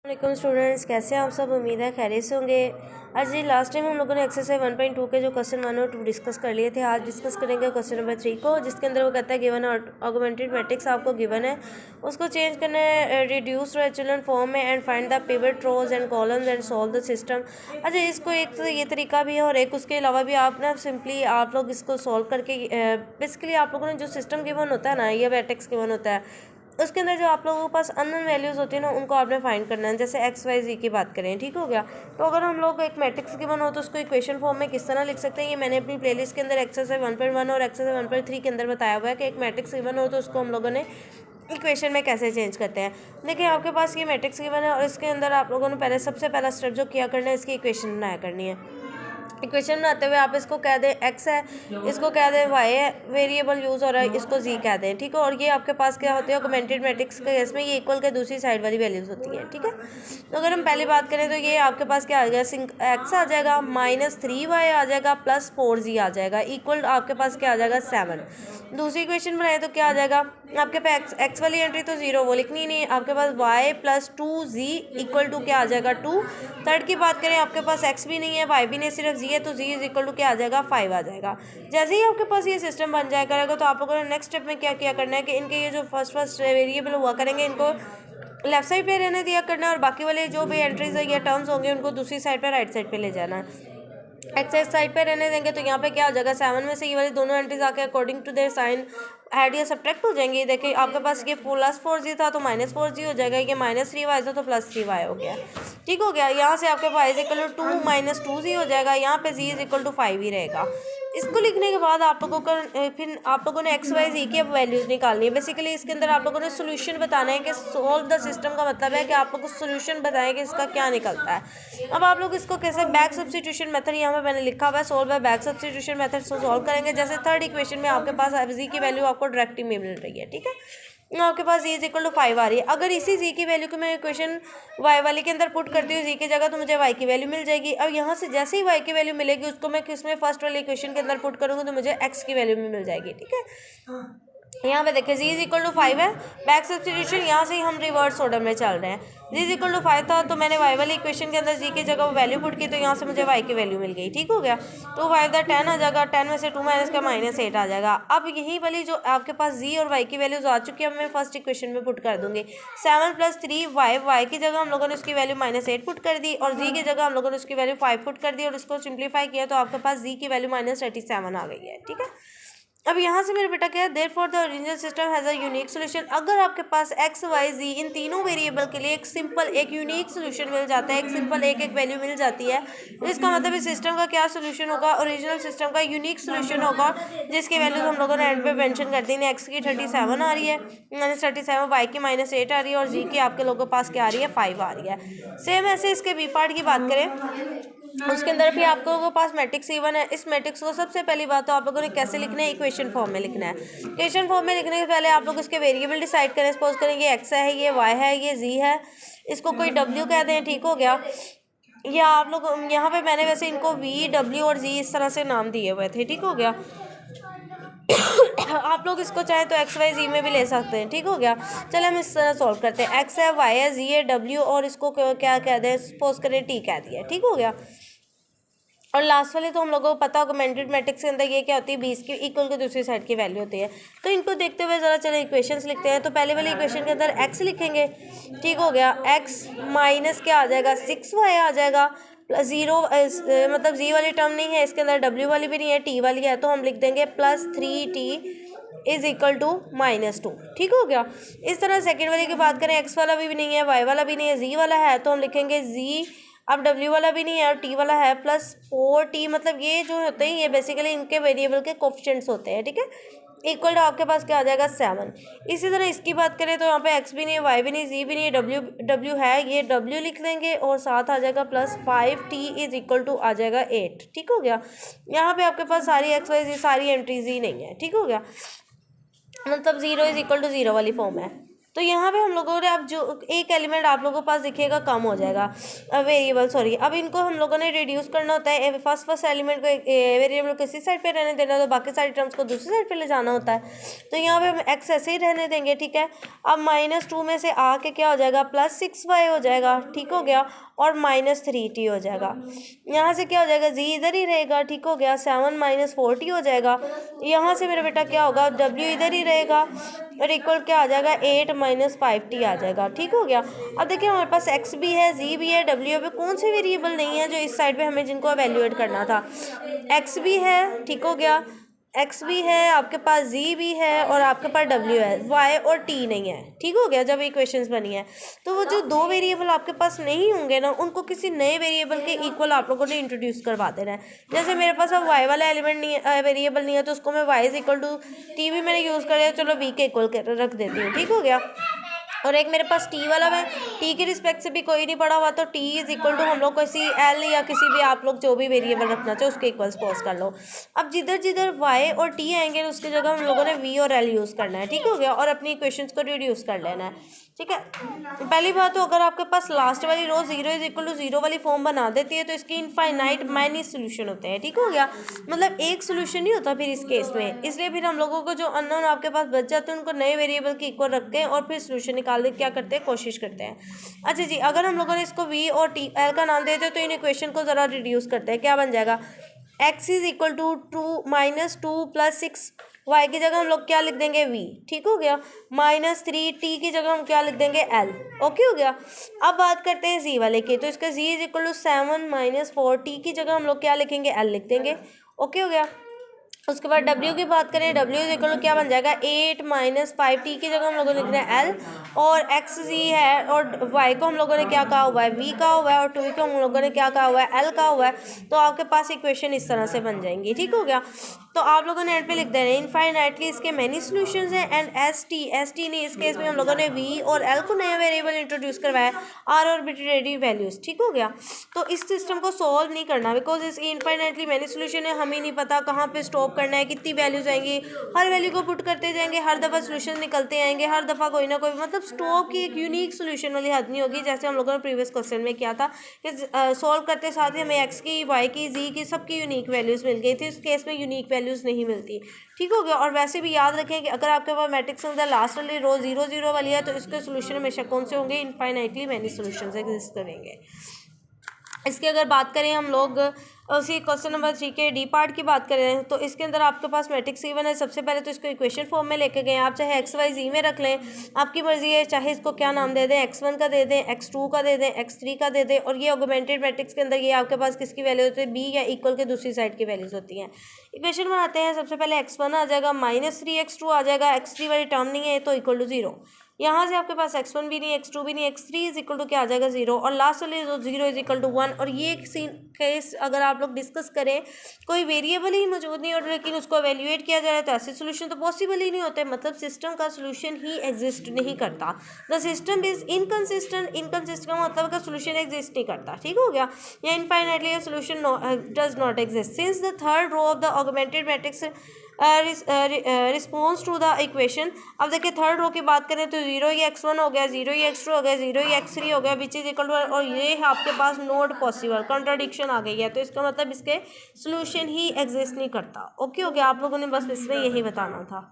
वालेकुम स्टूडेंट्स, कैसे हैं आप सब। उम्मीद है खैरियत से होंगे। आज जी लास्ट टाइम हम लोगों ने एक्सरसाइज 1.2 के जो क्वेश्चन 1 और 2 डिस्कस कर लिए थे। आज डिस्कस करेंगे क्वेश्चन नंबर 3 को, जिसके अंदर वो कहता है गिवन ऑगमेंटेड मैट्रिक्स आपको गिवन है, उसको चेंज करना है रिड्यूस टू एचेलॉन फॉर्म में and find the pivot rows and columns and solve the system. अच्छा, इसको एक तो ये तरीका भी है और एक उसके अलावा भी आप ना सिंपली आप लोग इसको सॉल्व करके बेसिकली आप लोगों ने जो सिस्टम गिवन होता है ना, ये मैट्रिक्स गिवन होता है, उसके अंदर जो आप लोगों के पास अननोन वैल्यूज़ होती है ना, उनको आपने फाइंड करना है। जैसे एक्स वाई जी की बात करें, ठीक हो गया। तो अगर हम लोग एक मैट्रिक्स गिवन हो तो उसको इक्वेशन फॉर्म में किस तरह लिख सकते हैं, ये मैंने अपनी प्लेलिस्ट के अंदर एक्सरसाइज 1.1 और एक्सरसाइज 1.3 के अंदर बताया हुआ है कि एक मैट्रिक्स गिवन हो तो उसको हम लोगों ने इक्वेशन में कैसे चेंज करते हैं। देखिए, आपके पास ये मैट्रिक्स गिवन है और इसके अंदर आप लोगों ने सबसे पहला स्टेप जो किया करना है, इसकी इक्वेशन बनाया करनी है। इक्वेशन बनाते हुए आप इसको कह दें एक्स है, इसको कह दें वाई है, वेरिएबल यूज़ हो रहा है, इसको जी कह दें, ठीक है। और ये आपके पास क्या होती है, ऑगमेंटेड मैट्रिक्स के केस में ये इक्वल के दूसरी साइड वाली वैल्यूज़ होती है, ठीक है। तो अगर हम पहले बात करें तो ये आपके पास क्या आ जाएगा, एक्स आ जाएगा, -3y आ जाएगा, +4z आ जाएगा, इक्वल आपके पास क्या आ जाएगा 7। दूसरी इक्वेशन बनाए तो क्या आ जाएगा, आपके पास एक्स वाली एंट्री तो 0 वो लिखनी नहीं है, आपके पास y + 2z इक्वल टू क्या आ जाएगा 2। थर्ड की बात करें, आपके पास x भी नहीं है, y भी नहीं, सिर्फ z है, तो z इक्वल टू क्या आ जाएगा 5 आ जाएगा। जैसे ही आपके पास ये सिस्टम बन जाया करेगा तो आप लोगों ने नेक्स्ट स्टेप में क्या किया करना है कि इनके ये जो फर्स्ट वेरिएबल हुआ करेंगे, इनको लेफ्ट साइड पे रहने दिया करना है और बाकी वाले जो भी एंट्रीज या टर्म्स होंगे उनको दूसरी साइड पे राइट साइड पे ले जाना है। एक्स साइड पे रहने देंगे तो यहाँ पे क्या हो जाएगा, 7 में से ये वाली दोनों एंट्रीज आके according to their sign add या सब्ट्रैक्ट हो जाएंगे। देखिए, आपके पास ये +4z था तो -4z हो जाएगा, ये -3y था तो +3y हो गया, ठीक हो गया। यहाँ से आपके पास इक्वल टू 2 - 2z हो जाएगा, यहाँ पे z इक्वल टू 5 ही रहेगा। इसको लिखने के बाद आप लोगों का फिर आप लोगों ने एक्स वाई जी की अब वैल्यूज़ निकालनी है। बेसिकली इसके अंदर आप लोगों ने सोल्यूशन बताना है कि सॉल्व द सिस्टम का मतलब है कि आप लोग को सोल्यूशन बताएं कि इसका क्या निकलता है। अब आप लोग इसको कैसे बैक सब्स्टिट्यूशन मेथड यहाँ पे मैंने लिखा हुआ है, solve buy back substitution method से सॉल्व करेंगे। जैसे थर्ड इक्वेशन में आपके पास जी की वैल्यू आपको डायरेक्टली मिल रही है, ठीक है। आपके पास z इक्वल टू 5 आ रही है। अगर इसी z की वैल्यू को मैं इक्वेशन y वाली के अंदर पुट करती हूँ z की जगह, तो मुझे y की वैल्यू मिल जाएगी। अब यहाँ से जैसे ही y की वैल्यू मिलेगी उसको मैं किसमें फर्स्ट वाली इक्वेशन के अंदर पुट करूँगी तो मुझे x की वैल्यू भी मिल जाएगी, ठीक है। यहाँ पे देखिए z इक्वल टू 5 है, बैक सब्स्टिट्यूशन यहाँ से ही हम रिवर्स ऑर्डर में चल रहे हैं। z इक्वल टू 5 था तो मैंने y वाली इक्वेशन के अंदर z की जगह वो वैल्यू पुट की तो यहाँ से मुझे y की वैल्यू मिल गई, ठीक हो गया। तो 5 दा 10 आ जाएगा, 10 में से 2 माइनस का -8 आ जाएगा। अब यही वाली जो आपके पास z और y की वैल्यूज आ चुकी है, मैं फर्स्ट इक्वेशन में पुट कर दूंगी। 7 + 3y, y की जगह हम लोगों ने उसकी वैल्यू -8 पुट कर दी और z की जगह हम लोगों ने उसकी वैल्यू 5 पुट कर दी और उसको सिंप्लीफाई किया तो आपके पास z की वैल्यू -37 आ गई है, ठीक है। अब यहाँ से मेरे बेटा क्या है, therefore the original system has a unique solution. अगर आपके पास एक्स वाई जी इन तीनों वेरिएबल के लिए एक सिंपल एक यूनिक सोल्यूशन मिल जाता है, एक सिंपल एक वैल्यू मिल जाती है, तो इसका मतलब इस सिस्टम का क्या सोल्यूशन होगा, ओरिजिनल सिस्टम का यूनिक सोल्यूशन होगा, जिसकी वैल्यूज हम लोगों ने एंड पे मेंशन कर दी। एक्स की 37 आ रही है, -37, वाई की -8 आ रही है और जी की आपके लोगों के पास क्या आ रही है 5 आ रही है। सेम ऐसे इसके बी पार्ट की बात करें, उसके अंदर भी आप लोगों के पास मैट्रिक्स इवन है। इस मैट्रिक्स को सबसे पहली बात तो आप लोगों ने कैसे लिखना है, इक्वेशन फॉर्म में लिखना है। इक्वेशन फॉर्म में लिखने के पहले आप लोग इसके वेरिएबल डिसाइड करें। सपोज करें ये एक्स है, ये वाई है, ये जी है, इसको कोई डब्ल्यू कह दें, ठीक हो गया। या आप लोग यहाँ पे मैंने वैसे इनको वी डब्ल्यू और जी इस तरह से नाम दिए हुए थे, ठीक हो गया। आप लोग इसको चाहे तो एक्स वाई जी में भी ले सकते हैं, ठीक हो गया। चले हम इस तरह सॉल्व करते हैं। एक्स है, वाई है, जी है, डब्ल्यू और इसको क्या कह दें, सपोज करें टी कह दिया, ठीक हो गया। और लास्ट वाले तो हम लोगों को पता ऑगमेंटेड मैट्रिक्स के अंदर ये क्या होती है, 20 की इक्वल की दूसरी साइड की वैल्यू होती है। तो इनको देखते हुए ज़रा चले इक्वेशंस लिखते हैं। तो पहले वाली इक्वेशन के अंदर x लिखेंगे, ठीक हो गया। x माइनस क्या आ जाएगा 6y आ जाएगा, प्लस 0 मतलब जी वाली टर्म नहीं है इसके अंदर, w वाली भी नहीं है, t वाली है, तो हम लिख देंगे +3t इज इक्वल टू -2, ठीक हो गया। इस तरह सेकेंड वाली की बात करें, x वाला भी नहीं है, y वाला भी नहीं है, z वाला है, तो हम लिखेंगे z, अब w वाला भी नहीं है और t वाला है, +4t, मतलब ये जो होते हैं ये बेसिकली इनके वेरिएबल के कोफिशिएंट्स होते हैं, ठीक है। इक्वल टू आपके पास क्या आ जाएगा 7। इसी तरह इसकी बात करें तो यहाँ पे x भी नहीं है, y भी नहीं, z भी नहीं है, w है, ये w लिख लेंगे और साथ आ जाएगा +5t इज इक्वल टू आ जाएगा 8, ठीक हो गया। यहाँ पे आपके पास सारी x y z सारी एंट्रीज ही नहीं है, ठीक हो गया, मतलब 0 इज इक्वल टू 0 वाली फॉर्म है। तो यहाँ पे हम लोगों ने अब जो एक एलिमेंट आप लोगों के पास दिखेगा कम हो जाएगा वेरिएबल, सॉरी। अब इनको हम लोगों ने रिड्यूस करना होता है, फर्स्ट एलिमेंट को वेरिएबल को इसी साइड पे रहने देना, तो बाकी सारी टर्म्स को दूसरी साइड पे ले जाना होता है। तो यहाँ पे हम एक्स ऐसे ही रहने देंगे, ठीक है। अब -2 में से आके क्या हो जाएगा, +6y हो जाएगा, ठीक हो गया, और -3t हो जाएगा। यहाँ से क्या हो जाएगा, z इधर ही रहेगा, ठीक हो गया, 7 - 4t हो जाएगा। यहाँ से मेरा बेटा क्या होगा, w इधर ही रहेगा और इक्वल क्या आ जाएगा, 8 - 5t आ जाएगा, ठीक हो गया। अब देखिए हमारे पास x भी है, z भी है, w पे कौन से वेरिएबल नहीं है जो इस साइड पे हमें जिनको एवेल्यूएट करना था। x भी है, ठीक हो गया, x भी है, आपके पास z भी है और आपके पास w है, y और t नहीं है, ठीक हो गया। जब इक्वेशंस बनी है तो वो जो दो वेरिएबल आपके पास नहीं होंगे ना, उनको किसी नए वेरिएबल के इक्वल आप लोगों ने इंट्रोड्यूस करवा देना है। जैसे मेरे पास अब y वाला एलिमेंट नहीं है, वेरिएबल नहीं है, तो उसको मैं y = t भी मैंने यूज़ कर लिया, चलो v के इक्वल रख देती हूँ, ठीक हो गया। और एक मेरे पास t वाला है, t के रिस्पेक्ट से भी कोई नहीं पड़ा हुआ, तो t = हम लोग किसी l या किसी भी आप लोग जो भी वेरिएबल रखना चाहो उसके इक्वल सपोज कर लो। अब जिधर जिधर y और t आएंगे उसकी जगह हम लोगों ने v और l यूज़ करना है, ठीक हो गया, और अपनी इक्वेशंस को रिड्यूस कर लेना है, ठीक है। पहली बात तो अगर आपके पास लास्ट वाली रो 0 = 0 वाली फॉर्म बना देती है तो इसकी इनफाइनाइट मैनी सोल्यूशन होते हैं, ठीक हो गया। मतलब एक सोल्यूशन नहीं होता फिर इस केस में, इसलिए फिर हम लोगों को जो अननोन आपके पास बच जाते हैं उनको नए वेरिएबल के इक्वल रख के और फिर सोल्यूशन निकालने की क्या करते हैं, कोशिश करते हैं। अच्छा जी, अगर हम लोगों ने इसको v और t l का नाम दे दिया तो इन इक्वेशन को ज़रा रिड्यूस करते हैं, क्या बन जाएगा, x = 2 - 2 + 6, y की जगह हम लोग क्या लिख देंगे, v, ठीक हो गया, -3t की जगह हम क्या लिख देंगे, l, ओके हो गया। अब बात करते हैं z वाले की, तो इसका z = 7 - 4t की जगह हम लोग क्या लिखेंगे, l लिख देंगे, ओके हो गया। उसके बाद w की बात करें, w = क्या बन जाएगा, 8 - 5t की जगह हम लोगों ने लिखना है l, और x z है और y को हम लोगों ने क्या कहा हुआ है, v कहा हुआ है, और 2 को हम लोगों ने क्या कहा हुआ है, l कहा हुआ है। तो आपके पास इक्वेशन इस तरह से बन जाएंगी, ठीक हो गया। तो आप लोगों ने एंड पे लिख देना है इनफाइनाइटली इसके मैनी सॉल्यूशंस हैं, एंड एस टी नहीं, इस केस में हम लोगों ने v और l को नया वेरिएबल इंट्रोड्यूस करवाया, r और आर्बिट्रेरी वैल्यूज, ठीक हो गया। तो इस सिस्टम को सॉल्व नहीं करना, बिकॉज इसकी इनफाइनाइटली मैनी सॉल्यूशन है, हमें नहीं पता कहाँ पे स्टॉप करना है, कितनी वैल्यूज आएंगी, हर वैल्यू को पुट करते जाएंगे, हर दफ़ा सोल्यूशन निकलते आएंगे, हर दफ़ा कोई ना कोई, मतलब स्टॉप की एक यूनिक सोल्यूशन वाली हद नहीं होगी, जैसे हम लोगों ने प्रीवियस क्वेश्चन में किया था कि सॉल्व करते साथ ही हमें x की, y की, z की, सबकी यूनिक वैल्यूज़ मिल गई थी। इस केस में यूनिक वैल्यूज़ नहीं मिलती, ठीक हो गया। और वैसे भी याद रखें कि अगर आपके पास मैट्रिक्स के अंदर लास्ट वाली रो 0 वाली है तो इसके सोल्यूशन हमेशा कौन से होंगे, इनफाइनाइटली मैनी सोल्यूशंस एग्जिस्ट करेंगे। इसकी अगर बात करें हम लोग उसी क्वेश्चन नंबर 3 के डी पार्ट की बात करें तो इसके अंदर आपके पास मैट्रिक्स गिवन है। सबसे पहले तो इसको इक्वेशन फॉर्म में लेके गए, आप चाहे एक्स वाई जी में रख लें, आपकी मर्जी है, चाहे इसको क्या नाम दे दें, x1 का दे दें, x2 का दे दें, x3 का दे दें। और ये ऑगमेंटेड मैट्रिक्स के अंदर ये आपके पास किसकी वैल्यू होती है, b या इक्वल के दूसरी साइड की वैल्यूज होती हैं। इक्वेशन बनाते हैं, सबसे पहले x1 आ जाएगा, -3x2 आ जाएगा, x3 वाली टर्म नहीं है तो इक्वल टू 0। यहाँ से आपके पास x1 भी नहीं, x2 भी नहीं, x3 इज इक्वल टू क्या आ जाएगा 0, और लास्ट वाले 0 इज इक्वल टू 1। और ये केस अगर आप लोग डिस्कस करें, कोई वेरिएबल ही मौजूद नहीं और लेकिन उसको एवेल्यूएट किया जा रहा है तो ऐसे सोल्यूशन तो पॉसिबल ही नहीं होते, मतलब सिस्टम का सोल्यूशन ही एग्जिस्ट नहीं करता। The system is inconsistent, inconsistent का मतलब का सोल्यूशन एग्जिस्ट नहीं करता, ठीक हो गया। या infinitely solution does not exist since the third row of the augmented matrix response to the equation. अब देखिए थर्ड रो की बात करें तो 0 ही x1 हो गया, 0 ही x2 हो गया, 0 ही x3 हो गया, विच इज इक्वल टू, और ये आपके पास नॉट पॉसिबल, कॉन्ट्राडिक्शन आ गई है, तो इसका मतलब इसके सोल्यूशन ही एग्जिस्ट नहीं करता। ओके हो गया, आप लोगों ने बस इसमें यही बताना था।